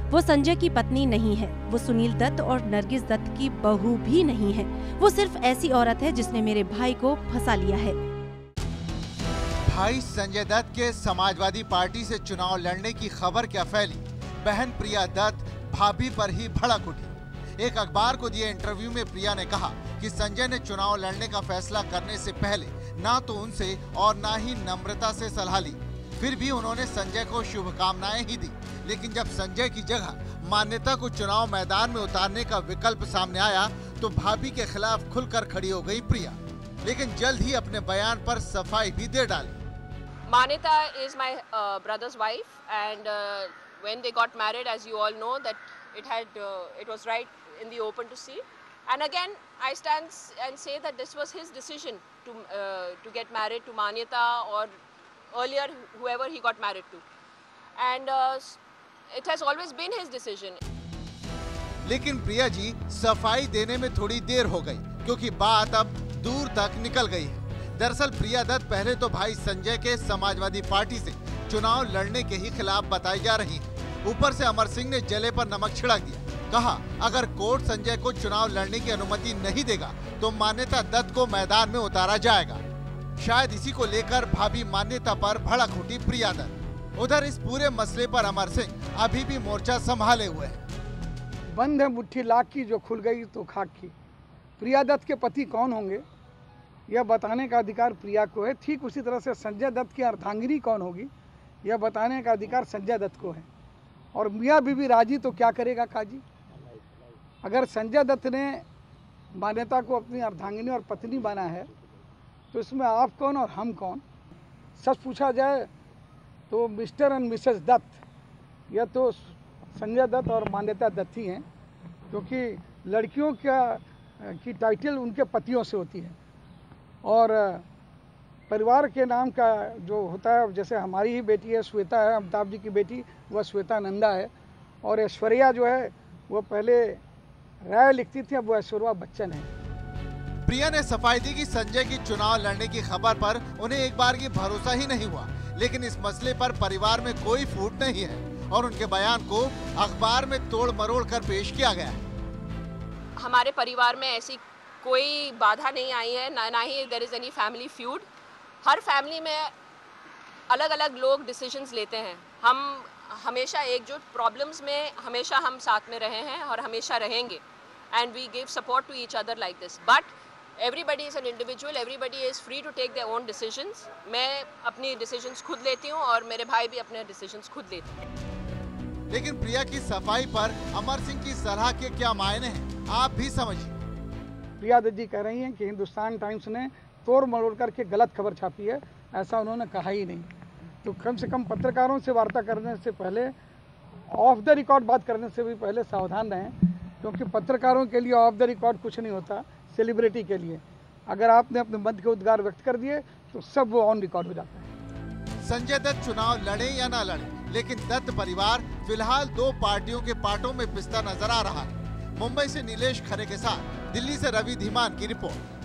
वो संजय की पत्नी नहीं है, वो सुनील दत्त और नरगिस दत्त की बहू भी नहीं है। वो सिर्फ ऐसी औरत है जिसने मेरे भाई को फंसा लिया है। भाई संजय दत्त के समाजवादी पार्टी से चुनाव लड़ने की खबर क्या फैली, बहन प्रिया दत्त भाभी पर ही भड़क उठी। एक अखबार को दिए इंटरव्यू में प्रिया ने कहा कि संजय ने चुनाव लड़ने का फैसला करने से पहले ना तो उनसे और ना ही नम्रता से सलाह ली। फिर भी उन्होंने संजय को शुभकामनाएं ही दी। लेकिन जब संजय की जगह मान्यता को चुनाव मैदान में उतारने का विकल्प सामने आया तो भाभी के खिलाफ खुलकर खड़ी हो गई प्रिया। लेकिन जल्द ही अपने बयान पर सफाई भी दे डाली। Manita is my brother's wife, and when they got married, as you all know, that it was right in the open to see. And again, I stand and say that this was his decision to get married to Manita, or earlier whoever he got married to, and it has always been his decision. लेकिन प्रिया जी सफाई देने में थोड़ी देर हो गई, क्योंकि बात अब दूर तक निकल गई है। दरअसल प्रिया दत्त पहले तो भाई संजय के समाजवादी पार्टी से चुनाव लड़ने के ही खिलाफ बताई जा रही है। ऊपर से अमर सिंह ने जले पर नमक छिड़क दिया। कहा अगर कोर्ट संजय को चुनाव लड़ने की अनुमति नहीं देगा तो मान्यता दत्त को मैदान में उतारा जाएगा। शायद इसी को लेकर भाभी मान्यता पर भड़क उठी प्रिया दत्त। उधर इस पूरे मसले पर अमर सिंह अभी भी मोर्चा संभाले हुए हैं। बंद है मुट्ठी लाख की, जो खुल गई तो खाक की। प्रिया दत्त के पति कौन होंगे यह बताने का अधिकार प्रिया को है। ठीक उसी तरह से संजय दत्त की अर्धांगिनी कौन होगी यह बताने का अधिकार संजय दत्त को है। और मियाँ बीवी राजी तो क्या करेगा काजी। अगर संजय दत्त ने मान्यता को अपनी अर्धांगिनी और पत्नी बना है तो इसमें आप कौन और हम कौन। सच पूछा जाए तो मिस्टर एंड मिसेस दत्त यह तो संजय दत्त और मान्यता दत्त ही हैं, क्योंकि लड़कियों की टाइटल उनके पतियों से होती है। और परिवार के नाम का जो होता है, जैसे हमारी ही बेटी है श्वेता है, अमिताभ जी की बेटी, वह श्वेता नंदा है। और ऐश्वर्या जो है वो पहले राय लिखती थी, अब वो ऐश्वर्या बच्चन है। प्रिया ने सफाई दी कि संजय की चुनाव लड़ने की खबर पर उन्हें एक बार की भरोसा ही नहीं हुआ। लेकिन इस मसले पर परिवार में कोई फूट नहीं है और उनके बयान को अखबार में तोड़ मरोड़ कर पेश किया गया है। हमारे परिवार में ऐसी कोई बाधा नहीं आई है, ना ही there is any family feud. हर फैमिली में अलग अलग लोग डिसीजंस लेते हैं। हम हमेशा एकजुट, प्रॉब्लम्स में हमेशा हम साथ में रहे हैं और हमेशा रहेंगे। And we give support to each other like this. But everybody is an individual, everybody is free to take their own decisions. मैं अपनी डिसीजंस खुद लेती हूँ और मेरे भाई भी अपने डिसीजंस खुद लेते हैं। लेकिन प्रिया की सफाई पर अमर सिंह की सलाह के क्या मायने हैं, आप भी समझिए। प्रिया दत्त जी कह रही हैं कि हिंदुस्तान टाइम्स ने तोड़ मरोड़ करके गलत खबर छापी है, ऐसा उन्होंने कहा ही नहीं। तो कम से कम पत्रकारों से वार्ता करने से पहले, ऑफ द रिकॉर्ड बात करने से भी पहले सावधान रहें, क्योंकि पत्रकारों के लिए ऑफ द रिकॉर्ड कुछ नहीं होता, सेलिब्रिटी के लिए। अगर आपने अपने मन के उद्गार व्यक्त कर दिए तो सब वो ऑन रिकॉर्ड हो जाता है। संजय दत्त चुनाव लड़े या ना लड़े, लेकिन दत्त परिवार फिलहाल दो पार्टियों के पाटों में पिसता नजर आ रहा है। मुंबई से नीलेश खरे के साथ दिल्ली से रवि धीमान की रिपोर्ट।